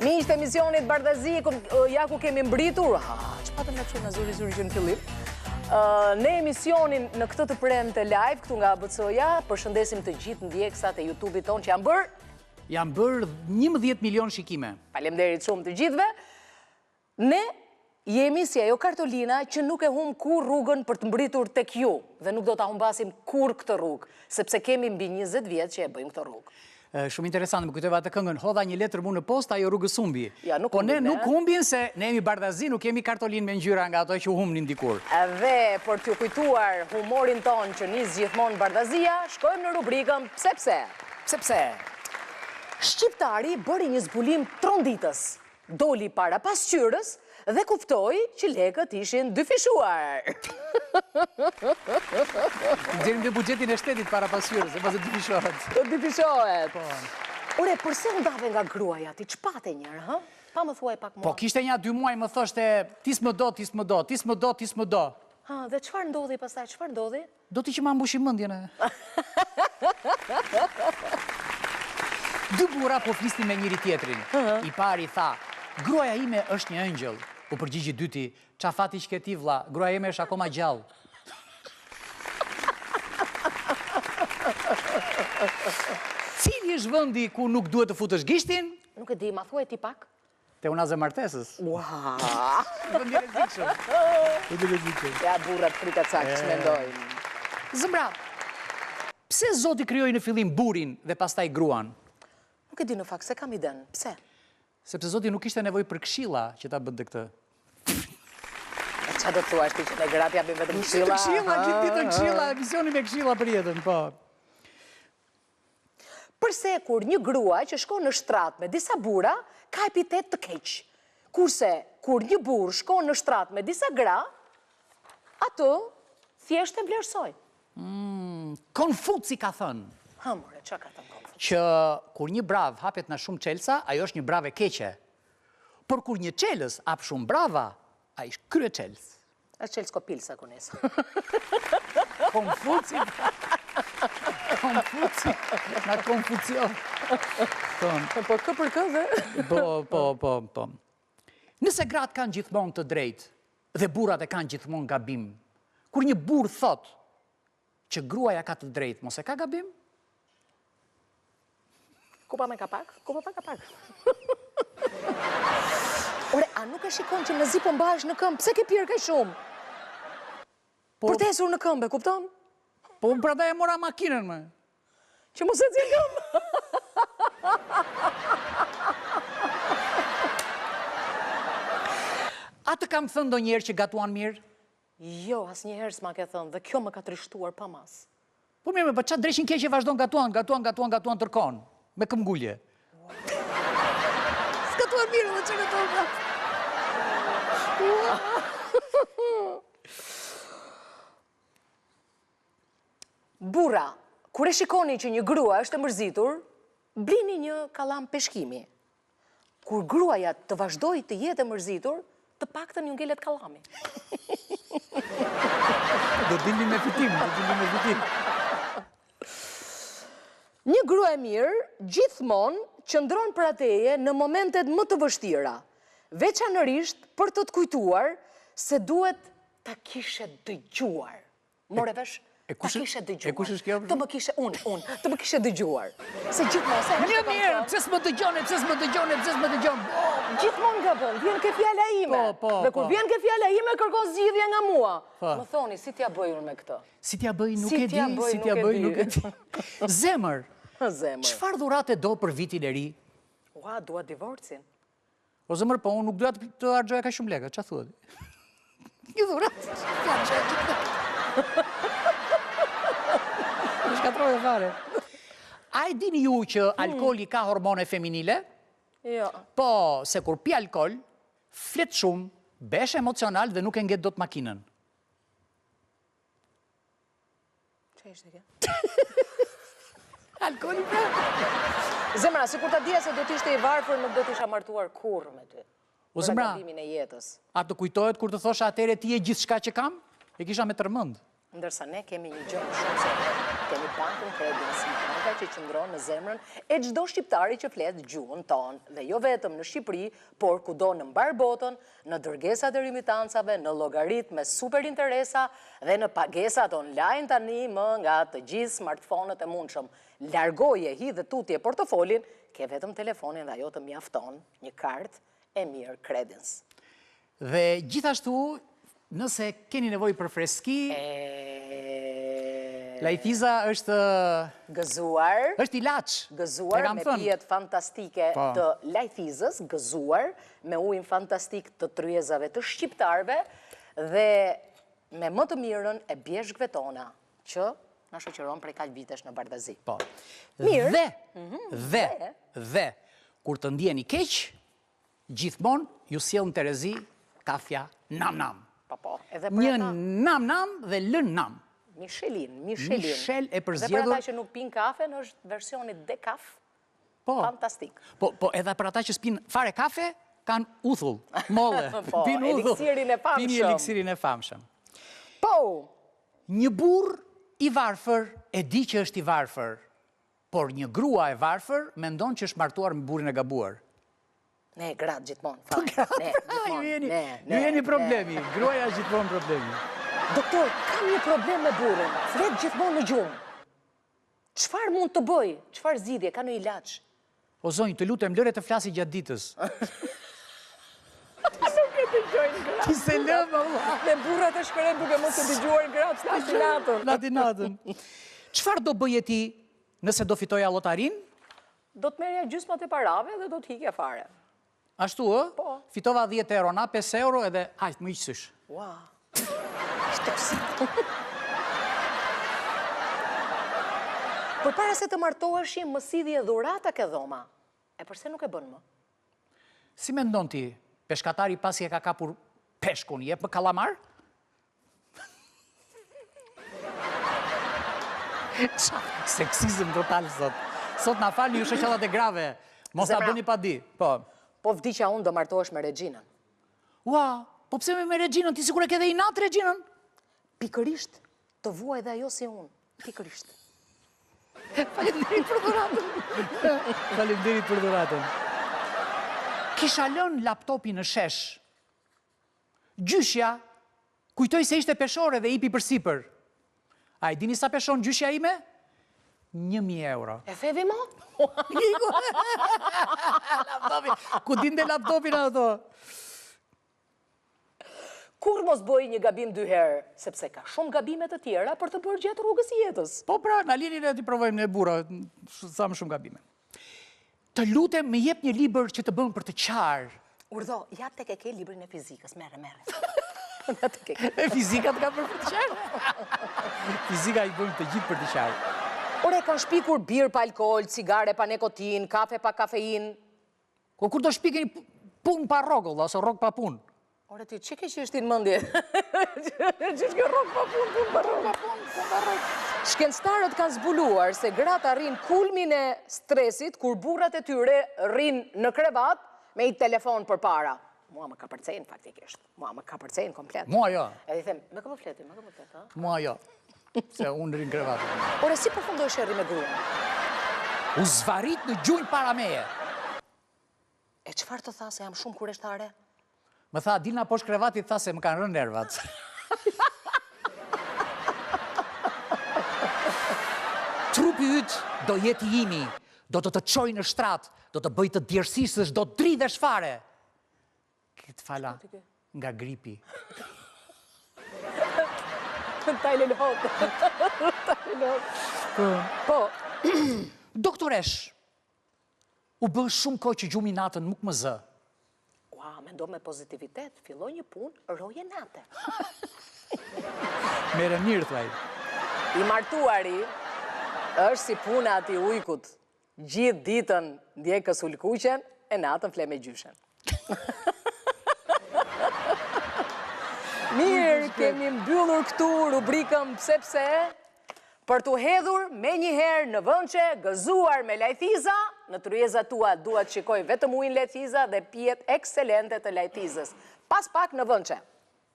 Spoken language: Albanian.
Miqtë e emisionit Bardazi, ja ku kemi mbritur, që patëm në kështu në zuri që në fillim. Në emisionin në këtë të premte live, këtu nga ABC-ja, përshëndesim të gjithë ndjekësat e YouTube-it tonë që janë bërë. Janë bërë 11 milion shikime. Faleminderit shumë të gjithëve. Ne jemi si ajo kartolina që nuk e humb kur rrugën për të mbritur tek ju dhe nuk do ta humbasim kur këtë rrugë, sepse kemi mbi 20 vjet që e bëjmë këtë rrugë. Shumë interesant, më kujtova atë këngën, hodha një letër mu në post, ajo rrugës humbi. Ja, po ne nuk humbin se ne jemi Bardazi, nuk kemi kartolin me ngjyra nga ato që humnin dikur. Dhe për t'ju kujtuar humorin ton që nis gjithmonë Bardazia, shkojmë në rubrikën Pse. Shqiptari bëri një zbulim tronditës, doli para pasqyrës dhe kuptoi që lekët ishin dyfishuar. Gjerim dhe buxhetin e shtetit para pasqyrës, e pas e dyfishohet. Dyfishohet. Ore, përse ndave nga gruaja ti, ç'pate njërë, ha? Pa më thuaj pak mua. Po kishte një 2 muaj më thoshte, tis më do. Ha, dhe çfarë ndodhi pastaj, çfarë ndodhi? Do ti që ma mbushim mendjen e. 2 burra po flisnin me njëri tjetrin. I pari tha, gruaja ime është një ëngjëll. U përgjigji dyti, qa fati që ke ti vlla, gruaja ime është akoma gjallë. Cili është vendi ku nuk duhet të futësh gishtin? Nuk e di, ma thuaj ti pak? Te unaze martesës. Ua! Vendi rrezikshëm. Ja, burrat frikacak që mendojnë. Zëmra, pse Zoti krijoi në fillim burin dhe pastaj gruan? Nuk e di në fakt, se kam iden. Pse? Sepse Zoti nuk ishte nevojë për këshilla që ta bënte këtë. E qa do të thua, ti që ne gratë japim vetëm këshilla? Këshilla, gjithë ditën këshilla, emisioni me këshilla për jetën, po. Përse kur një grua që shkon në shtrat me disa burra, ka epitet të keq. Kurse kur një burr shkon në shtrat me disa gra, atë thjesht e vlerësoj. Konfuci ka thënë. Ha, more, qa ka thënë Konfuci? Që kur një brav hapet në shumë çelësa, ajo është një brave keqe. Por kur një çelës hap shumë brava, ai është krye çelës. Është çelës kopilsa kunes. Konfuci. Na konfucion. Po kë për kë dhe? Po. Nëse gratë kanë gjithmonë të drejtë dhe burrat e kanë gjithmonë gabim, kur një burr thot që gruaja ka të drejtë, mos e ka gabim? Kupa me kapak? Ore, a nuk e shikon që në zi po mbahesh në këmbë? Pse ke pirë kaq shumë? Për të esur në këmbë, kupton? Po unë prandaj e mora makinën më. Që mos e zi këmbë. A të kam thënë ndonjëherë që gatuan mirë? Jo, asnjëherë s'ma ke thënë, dhe kjo më ka trishtuar pa mas. Po mirë, po çfarë dreshin keq e vazhdon gatuan tërkon, me këmbgulje. S'gatuan mirë, dhe çka gatuan? Burra, kur e shikoni që një grua është e mërzitur, blini një kallam peshkimi. Kur gruaja të vazhdoj të jetë e mërzitur, të paktën ju ngelet kallami. Do dilni me fitim. Një grua e mirë gjithmonë qëndron për ateje në momentet më të vështira, veçanërisht për të kujtuar se duhet ta kishe dëgjuar. More vesh? Ta kishe dëgjuar. E kush është kjo? Të më kishe, unë, të më kishe dëgjuar. Se gjithmonë, Një mirë, pse s'më dëgjone. Gjithmonë gabon, vjen ke fjala ime. Dhe kur vjen ke fjala ime, kërkon zgjidhje nga mua. Më thoni, si t'ja bëj unë me këtë? Si t'ja bëj nuk e di. Zemër, çfarë dhurate do për vitin e ri? Ua, dua divorcin. O zemër, po unë nuk dua të harxoja kaq shumë lekë, çfarë thuat? Një dhuratë. Në shkatrojë fare. A e dini ju që alkooli ka hormone feminile? Jo. Po, se kur pi alkool, flet shumë, besh emocional dhe nuk e nget dot makinën. Që ishte kjo? Alkooli pra. Zemra, si kur ta dija se do t'ishte i varfër, nuk do t'isha martuar kurrë me ty. O zemra, Për gabimin e jetës. a të kujtohet kur të thosha atere ti e gjithçka që kam? E kisha me tërmend. Ndërsa ne kemi një gjë më shumë se kemi bankën kredin si diçka që qëndron në zemrën e çdo shqiptari që flet gjuhën tonë, dhe jo vetëm në Shqipëri, por kudo në mbar botën, në dërgesat e rimitancave, në llogaritmë me super interesa dhe në pagesat online tani më nga të gjithë smartphone-ët e mundshëm. Largoje, hidhe tutje portofolin, ke vetëm telefonin dhe ajo të mjafton një kartë e mirë Credence. Dhe gjithashtu, nëse keni nevojë për freski, Lajthiza është... Gëzuar. është ilaç. Gëzuar me pijet fantastike të Lajthizës, gëzuar me ujin fantastik të tryezave të shqiptarve dhe me më të mirën e bjeshkëve tona, që na shoqëron prej kaq vitesh në Bardazi. Po. Mirë. Dhe, kur të ndjeni keq, gjithmonë ju sjell në Terezi kafja nam-nam. Po, edhe për Një ata. nam-nam dhe lën-nam. Michel e përzgjedhur. Dhe për ata që nuk pinë kafe, është versioni dekaf. Po. Fantastik. Po edhe për ata që s'pinë fare kafe, kanë uthull, molle. Po, eliksirin e famshëm. Pini eliksirin e famshëm. Po! Një burr i varfër e di që është i varfër, por një grua e varfër mendon që është martuar me burrin e gabuar. Ne, gratë gjithmonë. Ju jeni problemi, gruaja është gjithmonë problemi. Doktor, kam një problem me burrin, flet gjithmonë në gjumë. Çfarë mund të bëj? Çfarë zgjidhje? Ka në ilaç? O zonjë, të lutem, lëre të flasi gjatë ditës. Nuk e dëgjojnë gratë. Ti se lë, valla. Me burrat e shkëren duke mos e dëgjuar gratë latinatën. Latinatën. Çfarë do bëje ti nëse do fitoja lotarin? Do të merrja gjysmat e parave dhe do të hikja fare. Ashtu, ë? Po. Fitova 10 euro, na 5 euro edhe hajt më iqësysh. Ua. Shtosi. Por para se të martoheshim, më sidhje dhurata ke dhoma. E përse nuk e bën më? Si mendon ti, peshkatari pasi e ka kapur peshkun, jep më kalamar? Seksizëm total sot. Sot na falni ju shoqëllat e grave. Mos ta bëni pa di. Po. Po vdiqja unë do martohesh me Regjinën. Ua, po pse me Regjinën? Ti sigur e ke dhe i natë Regjinën? Pikërisht, të vuaj dhe ajo si unë. Pikërisht. Faleminderit për dhuratën. Faleminderit për dhuratën. Kisha lënë laptopin në shesh. Gjyshja, kujtoj se ishte peshore dhe ipi për sipër. A i dini sa peshon gjyshja ime? 1.000 euro. E fevi mo? Ku dinte laptopin ato? Kur mos bëj një gabim 2 herë, sepse ka shumë gabimet të tjera për të bërë gjatë rrugës së jetës. Po pra, na lini ne t'i provojmë ne burra, sa më shumë gabime. Të lutem me jep një libër që të bën për të qarë. Urdhë, ja tek e ke librin e fizikës, merre. E fizikat ka për të qarë? Fizika i bën të gjithë për të qarë. Ore, kanë shpikur birë pa alkohol, cigare pa nikotin, kafe pa kafein. Kur do shpikin pun pa rrogull, ose rrog pa pun? Ore, ti, që ke që është i në mëndje? Që ke rrog pa pun, pun pa rrog? Shkencëtarët kanë zbuluar se gratë arrin kulmin e stresit kur burrat e tyre rrin në krevat me i telefon për para. Mua më ka përcejnë faktikisht. Mua më ka përcejnë komplet. Mua jo. Edhe i them, me ka më fletin, ha? Mua jo. Se unë rrin krevat. Ore, si përfundoj shërri me gruan? U zvarit në gjunjë para meje. E qëfar të tha se jam shumë kureshtare? Më tha, dilna poshtë krevatit, tha se më kanë rënë nervat. Trupi yt do jetë i imi, do të çoj në shtrat, do të bëj të djersisësh, do të dridhesh fare. Këtë fala nga gripi. Tajle lot. Po. Doktoresh, u bën shumë kohë që gjumi natën nuk më zë. Ua, mendo me pozitivitet, filloj një punë, roje nate. Mere mirë, thuaj. I martuari është si puna ati ujkut. Gjithë ditën ndjej kësulkuqen, e natën fle me gjyshen. Mirë, kemi mbyllur këtu rubrikën pse, për të hedhur me njëherë në vënqe, gëzuar me Lajthiza, në tryeza tua duat shikoj vetëm ujin Lajthiza dhe pijet ekselente të Lajthizës. Pas pak në vënqe.